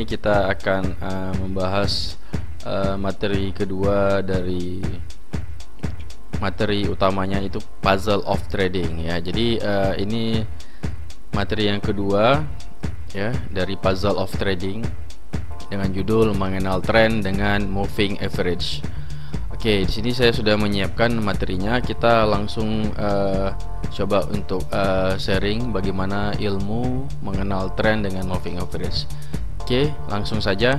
kita akan membahas materi kedua dari materi utamanya, itu puzzle of trading ya. Jadi ini materi yang kedua ya dari puzzle of trading dengan judul mengenal tren dengan moving average. Oke, di sini saya sudah menyiapkan materinya. Kita langsung coba untuk sharing bagaimana ilmu mengenal tren dengan moving average. Oke, langsung saja.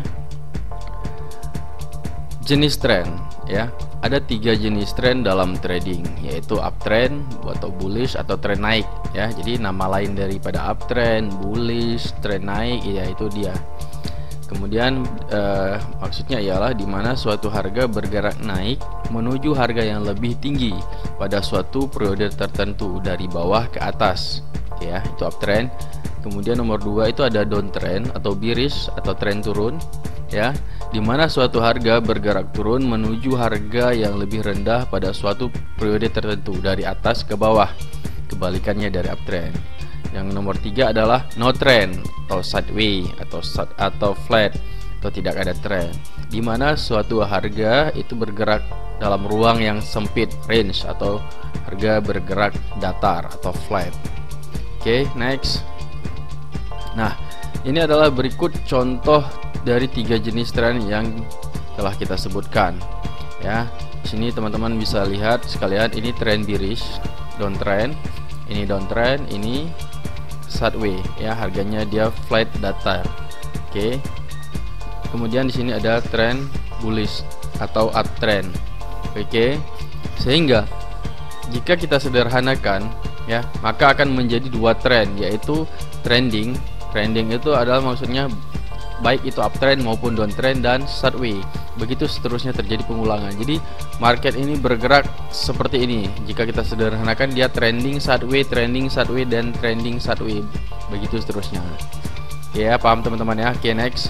Jenis tren ya. Ada 3 jenis tren dalam trading, yaitu uptrend atau bullish atau tren naik ya. Jadi nama lain daripada uptrend, bullish, tren naik ya, itu dia. Kemudian maksudnya ialah di mana suatu harga bergerak naik menuju harga yang lebih tinggi pada suatu periode tertentu dari bawah ke atas ya, itu uptrend. Kemudian nomor 2 itu ada downtrend atau bearish atau tren turun ya, di mana suatu harga bergerak turun menuju harga yang lebih rendah pada suatu periode tertentu dari atas ke bawah, kebalikannya dari uptrend. Yang nomor 3 adalah no trend atau sideways atau flat atau tidak ada trend, di mana suatu harga itu bergerak dalam ruang yang sempit, range, atau harga bergerak datar atau flat. Oke, next. Nah, ini adalah berikut contoh dari 3 jenis tren yang telah kita sebutkan ya. Di sini teman-teman bisa lihat sekalian, ini tren bearish, downtrend, ini downtrend, ini sideways ya, harganya dia flat datar. Oke. Kemudian di sini ada tren bullish atau uptrend. Oke. Sehingga jika kita sederhanakan ya, maka akan menjadi 2 tren, yaitu trending. Trending itu adalah maksudnya baik itu uptrend maupun downtrend dan sideways. Begitu seterusnya terjadi pengulangan. Jadi market ini bergerak seperti ini. Jika kita sederhanakan, dia trending sideways, dan trending sideways. Begitu seterusnya. Ya, paham teman-teman ya. Oke, next.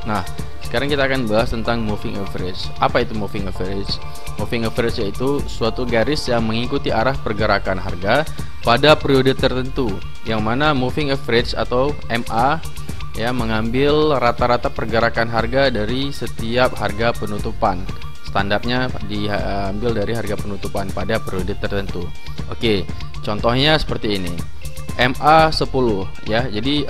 Nah, sekarang kita akan bahas tentang moving average. Apa itu moving average? Moving average yaitu suatu garis yang mengikuti arah pergerakan harga pada periode tertentu, yang mana moving average atau MA ya mengambil rata-rata pergerakan harga dari setiap harga penutupan. Standarnya diambil dari harga penutupan pada periode tertentu. Oke, contohnya seperti ini. MA10 ya. Jadi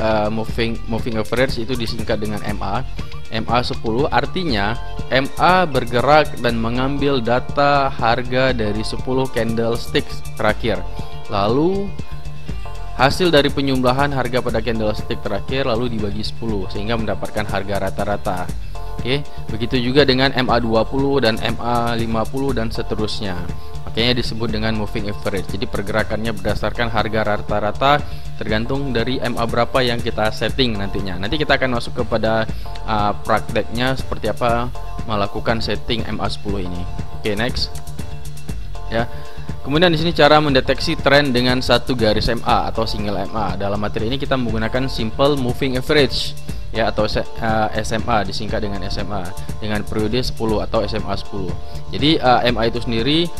moving average itu disingkat dengan MA. MA10 artinya MA bergerak dan mengambil data harga dari 10 candlestick terakhir. Lalu hasil dari penyumblahan harga pada candlestick terakhir lalu dibagi 10 sehingga mendapatkan harga rata-rata. Oke, begitu juga dengan MA20 dan MA50 dan seterusnya. Makanya disebut dengan moving average. Jadi pergerakannya berdasarkan harga rata-rata tergantung dari MA berapa yang kita setting nantinya. Nanti kita akan masuk kepada prakteknya seperti apa melakukan setting MA10 ini. Oke, next. Ya. Kemudian di sini cara mendeteksi tren dengan satu garis MA atau single MA. Dalam materi ini kita menggunakan simple moving average ya, atau SMA, disingkat dengan SMA, dengan periode 10 atau SMA 10. Jadi MA itu sendiri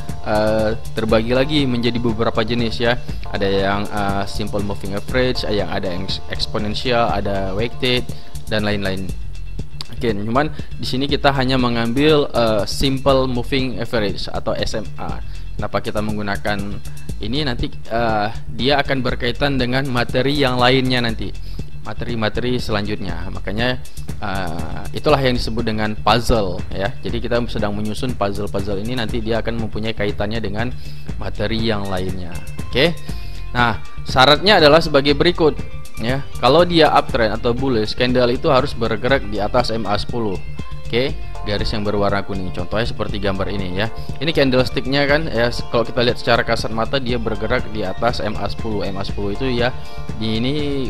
terbagi lagi menjadi beberapa jenis ya. Ada yang simple moving average, ada yang exponential, ada weighted dan lain-lain. Oke, cuman di sini kita hanya mengambil simple moving average atau SMA. Kenapa kita menggunakan ini? Nanti dia akan berkaitan dengan materi yang lainnya nanti, materi-materi selanjutnya. Makanya itulah yang disebut dengan puzzle ya. Jadi kita sedang menyusun puzzle ini, nanti dia akan mempunyai kaitannya dengan materi yang lainnya. Oke. Nah, syaratnya adalah sebagai berikut ya. Kalau dia uptrend atau bullish, candle itu harus bergerak di atas MA10. Oke. Garis yang berwarna kuning, contohnya seperti gambar ini ya. Ini candlesticknya kan ya, kalau kita lihat secara kasat mata dia bergerak di atas MA10. MA10 itu ya, di ini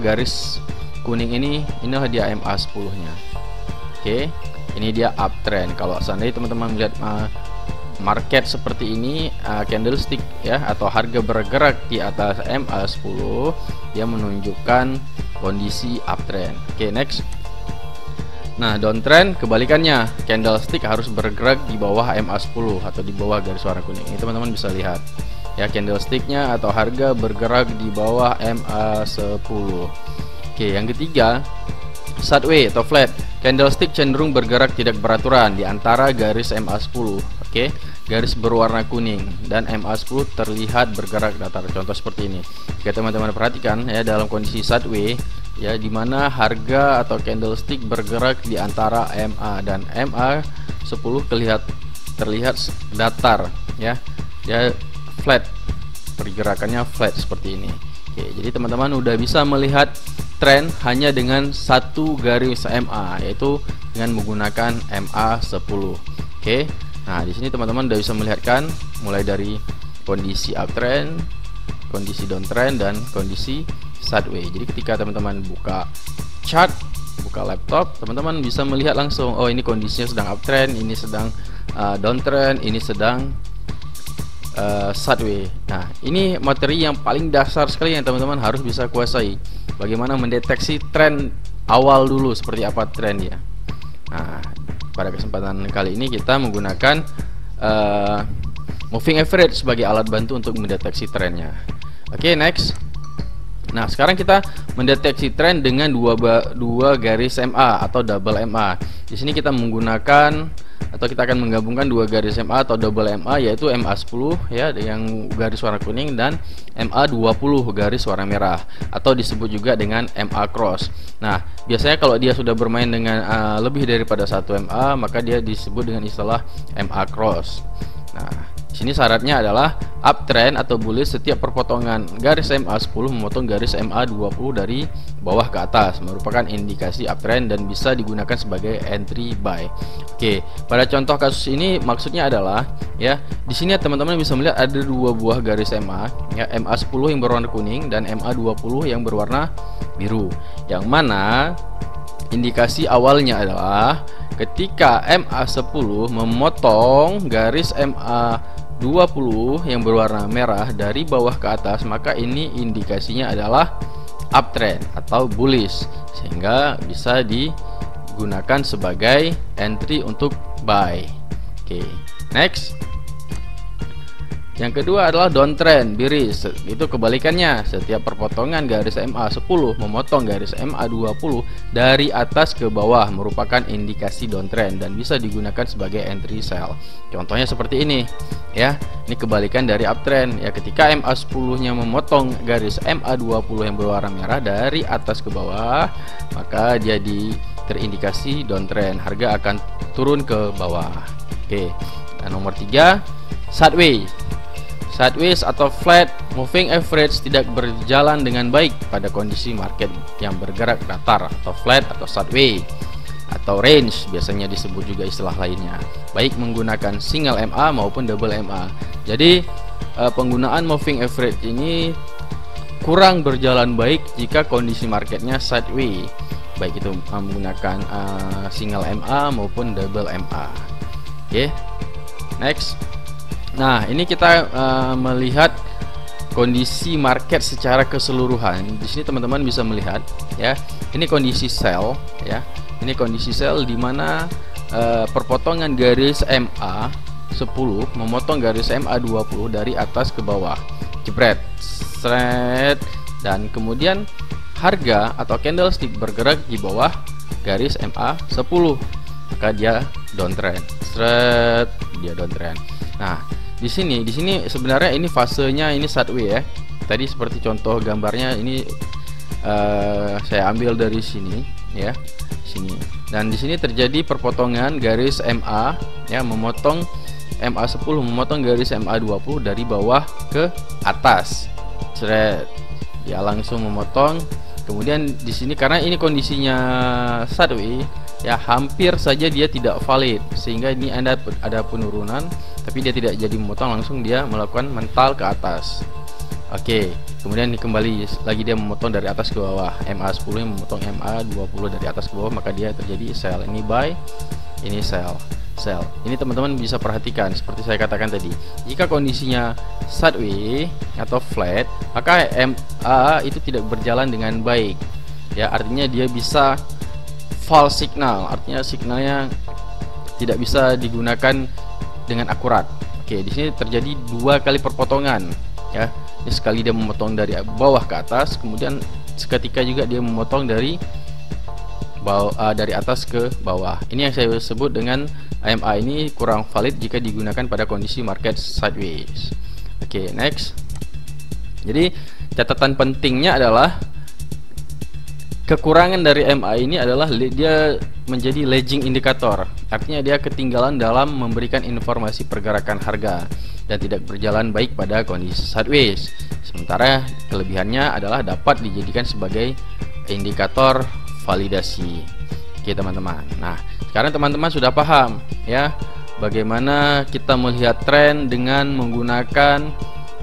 garis kuning inilah dia MA10 nya. Oke, ini dia uptrend. Kalau seandainya teman-teman melihat market seperti ini, candlestick ya atau harga bergerak di atas MA10, dia menunjukkan kondisi uptrend. Oke, next. Nah, downtrend kebalikannya, candlestick harus bergerak di bawah MA10 atau di bawah garis warna kuning. Ini teman-teman bisa lihat ya, candlesticknya atau harga bergerak di bawah MA10. Oke, yang ketiga Sideways atau flat, candlestick cenderung bergerak tidak beraturan di antara garis MA10. Oke, garis berwarna kuning dan MA10 terlihat bergerak datar. Contoh seperti ini. Jika teman-teman perhatikan ya, dalam kondisi sideways ya, dimana harga atau candlestick bergerak di antara MA dan MA10 terlihat datar ya. Ya, flat. Pergerakannya flat seperti ini. Oke, jadi teman-teman udah bisa melihat tren hanya dengan satu garis MA, yaitu dengan menggunakan MA10. Oke. Nah, di sini teman-teman udah bisa melihatkan mulai dari kondisi uptrend, kondisi downtrend dan kondisi sideways. Jadi ketika teman-teman buka chart, buka laptop, teman-teman bisa melihat langsung, oh ini kondisinya sedang uptrend, ini sedang downtrend, ini sedang sideways. Nah, ini materi yang paling dasar sekali yang teman-teman harus bisa kuasai. Bagaimana mendeteksi tren awal dulu, seperti apa tren ya. Nah, pada kesempatan kali ini kita menggunakan moving average sebagai alat bantu untuk mendeteksi trennya. Oke, next. Nah, sekarang kita mendeteksi tren dengan dua garis MA atau double MA. Di sini kita menggunakan atau kita akan menggabungkan dua garis MA atau double MA, yaitu MA10 ya yang garis warna kuning dan MA20 garis warna merah, atau disebut juga dengan MA cross. Nah, biasanya kalau dia sudah bermain dengan lebih daripada satu MA, maka dia disebut dengan istilah MA cross. Nah, di sini syaratnya adalah uptrend atau bullish setiap perpotongan garis MA10 memotong garis MA20 dari bawah ke atas, merupakan indikasi uptrend dan bisa digunakan sebagai entry buy. Oke, pada contoh kasus ini maksudnya adalah ya, di sini teman-teman bisa melihat ada dua buah garis MA, ya, MA10 yang berwarna kuning dan MA20 yang berwarna biru. Yang mana indikasi awalnya adalah ketika MA10 memotong garis MA20 yang berwarna merah dari bawah ke atas, maka ini indikasinya adalah uptrend atau bullish, sehingga bisa digunakan sebagai entry untuk buy. Oke, next. Yang kedua adalah downtrend, bearish. Itu kebalikannya, setiap perpotongan garis MA10 memotong garis MA20 dari atas ke bawah, merupakan indikasi downtrend dan bisa digunakan sebagai entry sell. Contohnya seperti ini ya. Ini kebalikan dari uptrend ya, ketika MA10-nya memotong garis MA20 yang berwarna merah dari atas ke bawah, maka jadi terindikasi downtrend, harga akan turun ke bawah. Oke. Dan nomor 3, sideways. Sideways atau flat moving average tidak berjalan dengan baik pada kondisi market yang bergerak datar atau flat atau sideways atau range, biasanya disebut juga istilah lainnya, baik menggunakan single MA maupun double MA. Jadi penggunaan moving average ini kurang berjalan baik jika kondisi marketnya sideways, baik itu menggunakan single MA maupun double MA. Oke, next. Nah, ini kita melihat kondisi market secara keseluruhan. Di sini teman-teman bisa melihat ya, ini kondisi sell ya. Ini kondisi sell di mana perpotongan garis MA10 memotong garis MA20 dari atas ke bawah. Jebret, seret, dan kemudian harga atau candlestick bergerak di bawah garis MA10. Maka dia downtrend. Seret, dia downtrend. Nah, di sini sebenarnya ini fasenya ini sideways ya. Tadi seperti contoh gambarnya ini saya ambil dari sini ya, sini. Dan di sini terjadi perpotongan garis MA ya, memotong MA10 memotong garis MA20 dari bawah ke atas. Seret. Dia langsung memotong. Kemudian di sini karena ini kondisinya sideways ya, hampir saja dia tidak valid, sehingga ini ada penurunan, tapi dia tidak jadi memotong, langsung dia melakukan mental ke atas. Oke, kemudian kembali lagi dia memotong dari atas ke bawah, MA10 yang memotong MA20 dari atas ke bawah, maka dia terjadi sell. Ini buy, ini sell. Ini teman-teman bisa perhatikan seperti saya katakan tadi, jika kondisinya sideways atau flat, maka MA itu tidak berjalan dengan baik ya, artinya dia bisa false signal, artinya signalnya tidak bisa digunakan dengan akurat. Oke, di sini terjadi dua kali perpotongan ya. Ini sekali dia memotong dari bawah ke atas, kemudian seketika juga dia memotong dari dari atas ke bawah. Ini yang saya sebut dengan MA ini kurang valid jika digunakan pada kondisi market sideways. Oke, next. Jadi catatan pentingnya adalah kekurangan dari MA ini adalah dia menjadi lagging indikator. Artinya dia ketinggalan dalam memberikan informasi pergerakan harga dan tidak berjalan baik pada kondisi sideways. Sementara kelebihannya adalah dapat dijadikan sebagai indikator validasi. Oke teman-teman. Nah, sekarang teman-teman sudah paham ya bagaimana kita melihat tren dengan menggunakan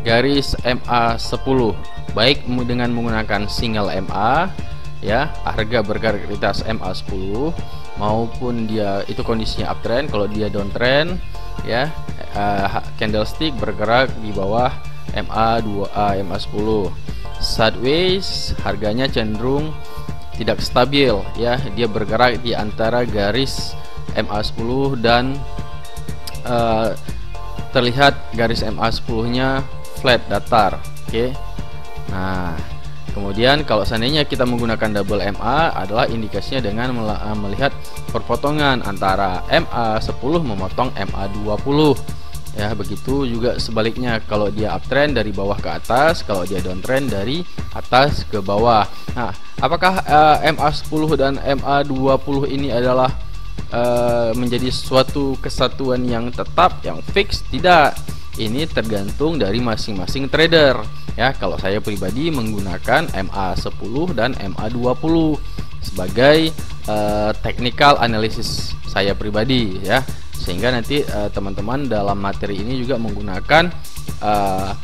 garis MA10, baik dengan menggunakan single MA ya, harga bergerak di atas MA10, maupun dia itu kondisinya uptrend. Kalau dia downtrend ya, candlestick bergerak di bawah MA2A, MA10. Sideways harganya cenderung tidak stabil ya, dia bergerak di antara garis MA10 dan terlihat garis MA10 nya flat, datar. Oke. Nah, kemudian kalau seandainya kita menggunakan double MA adalah indikasinya dengan melihat perpotongan antara MA10 memotong MA20 ya. Begitu juga sebaliknya, kalau dia uptrend dari bawah ke atas, kalau dia downtrend dari atas ke bawah. Nah, apakah MA10 dan MA20 ini adalah menjadi suatu kesatuan yang tetap, yang fix? Tidak. Ini tergantung dari masing-masing trader ya. Kalau saya pribadi menggunakan MA10 dan MA20 sebagai technical analysis saya pribadi ya, sehingga nanti teman-teman dalam materi ini juga menggunakan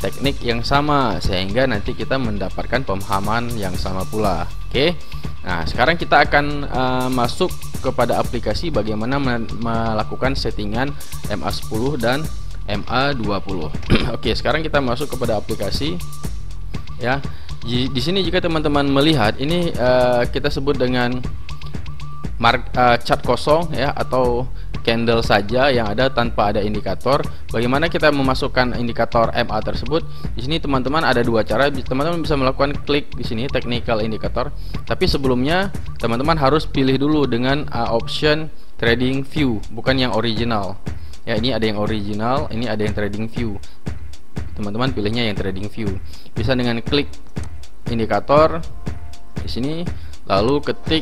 teknik yang sama, sehingga nanti kita mendapatkan pemahaman yang sama pula. Oke. Nah, sekarang kita akan masuk kepada aplikasi bagaimana melakukan settingan MA10 dan MA20. Oke, sekarang kita masuk kepada aplikasi ya. Di sini jika teman-teman melihat ini kita sebut dengan chart kosong ya, atau candle saja yang ada tanpa ada indikator. Bagaimana kita memasukkan indikator MA tersebut? Di sini teman-teman ada dua cara. Teman-teman bisa melakukan klik di sini technical indicator. Tapi sebelumnya teman-teman harus pilih dulu dengan option trading view, bukan yang original. Ya, ini ada yang original, ini ada yang trading view. Teman-teman pilihnya yang trading view. Bisa dengan klik indikator di sini, lalu ketik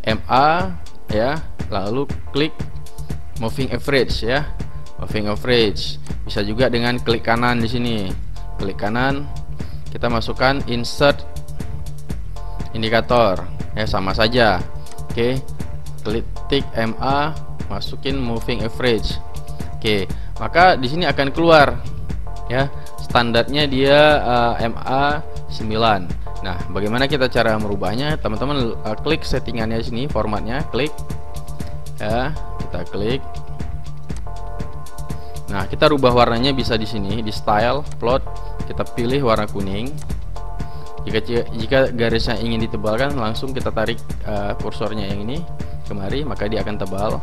MA ya, lalu klik moving average ya, moving average. Bisa juga dengan klik kanan di sini, klik kanan, kita masukkan insert indikator ya, sama saja. Oke, klik MA, masukin moving average. Oke, maka di sini akan keluar ya, standarnya dia MA 9. Nah, bagaimana kita cara merubahnya? Teman-teman klik settingannya sini, formatnya, klik ya, kita klik. Nah, kita rubah warnanya bisa di sini, di style plot, kita pilih warna kuning. Jika garisnya ingin ditebalkan, langsung kita tarik kursornya yang ini kemari, maka dia akan tebal.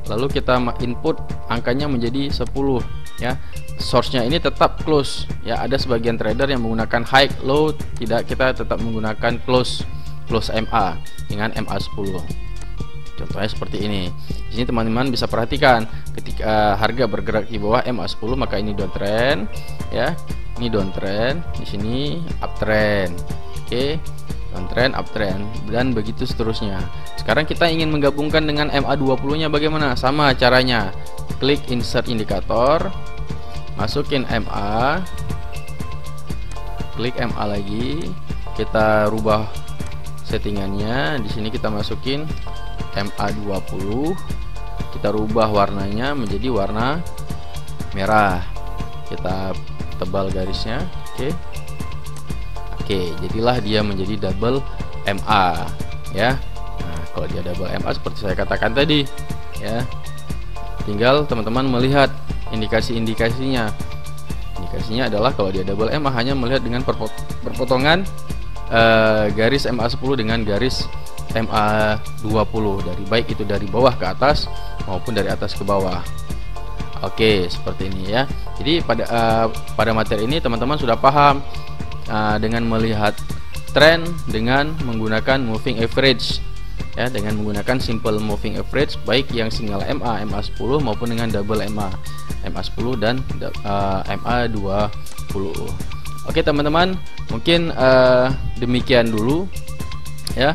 Lalu kita input angkanya menjadi 10 ya. Source-nya ini tetap close ya. Ada sebagian trader yang menggunakan high, low, tidak, kita tetap menggunakan close MA dengan MA10. Contohnya seperti ini. Di sini teman-teman bisa perhatikan ketika harga bergerak di bawah MA10 maka ini downtrend ya. Ini downtrend, di sini uptrend. Oke. Downtrend, uptrend, dan begitu seterusnya. Sekarang kita ingin menggabungkan dengan MA20 nya bagaimana? Sama caranya. Klik insert indikator, masukin MA, klik MA lagi, kita rubah settingannya. Di sini kita masukin MA20, kita rubah warnanya menjadi warna merah. Kita tebal garisnya. Oke, jadilah dia menjadi double MA ya. Nah, kalau dia double MA seperti saya katakan tadi ya, tinggal teman-teman melihat indikasi-indikasinya. Indikasinya adalah kalau dia double MA hanya melihat dengan perpotongan garis MA10 dengan garis MA20, dari baik itu dari bawah ke atas maupun dari atas ke bawah. Oke, seperti ini ya. Jadi pada materi ini teman-teman sudah paham dengan melihat tren dengan menggunakan moving average ya, dengan menggunakan simple moving average baik yang single MA, MA10 maupun dengan double MA, MA10 dan MA20. Oke teman-teman, mungkin demikian dulu ya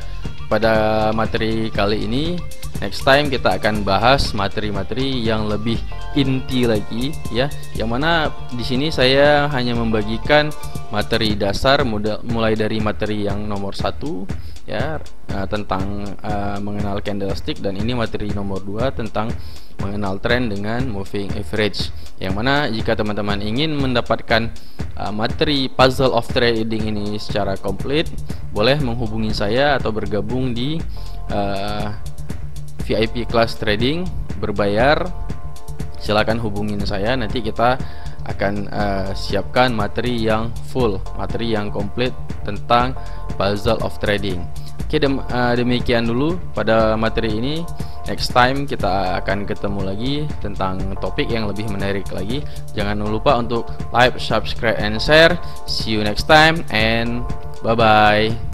pada materi kali ini. Next time kita akan bahas materi-materi yang lebih inti lagi ya, yang mana di sini saya hanya membagikan materi dasar mulai dari materi yang nomor 1 ya, tentang mengenal candlestick, dan ini materi nomor 2 tentang mengenal tren dengan moving average, yang mana jika teman-teman ingin mendapatkan materi puzzle of trading ini secara komplit, boleh menghubungi saya atau bergabung di VIP kelas trading berbayar. Silakan hubungin saya, nanti kita akan siapkan materi yang full, materi yang komplit tentang puzzle of trading. Oke, demikian dulu pada materi ini. Next time kita akan ketemu lagi tentang topik yang lebih menarik lagi. Jangan lupa untuk like, subscribe, and share. See you next time and bye bye.